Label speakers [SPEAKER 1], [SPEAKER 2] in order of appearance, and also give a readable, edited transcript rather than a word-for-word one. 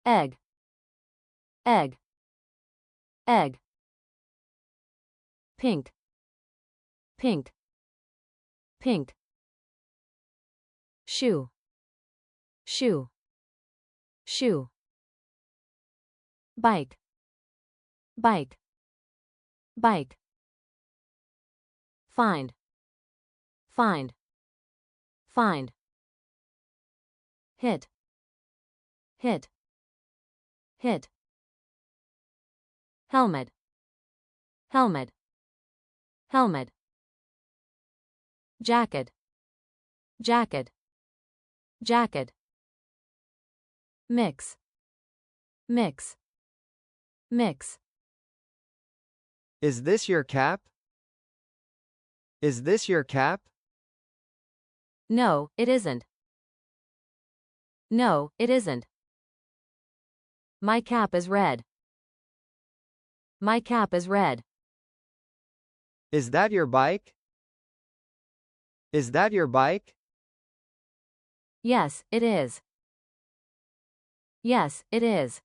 [SPEAKER 1] egg, egg, egg. Pink, pink, pink. Shoe, shoe, shoe. Bike, bike, bike. Find, find, find. Hit, hit, hit. Helmet, helmet, helmet. Jacket, jacket, jacket. Mix, mix, mix.
[SPEAKER 2] Is this your cap? Is this your cap?
[SPEAKER 1] No, it isn't. No, it isn't. My cap is red. My cap is red.
[SPEAKER 2] Is that your bike? Is that your bike?
[SPEAKER 1] Yes, it is. Yes, it is.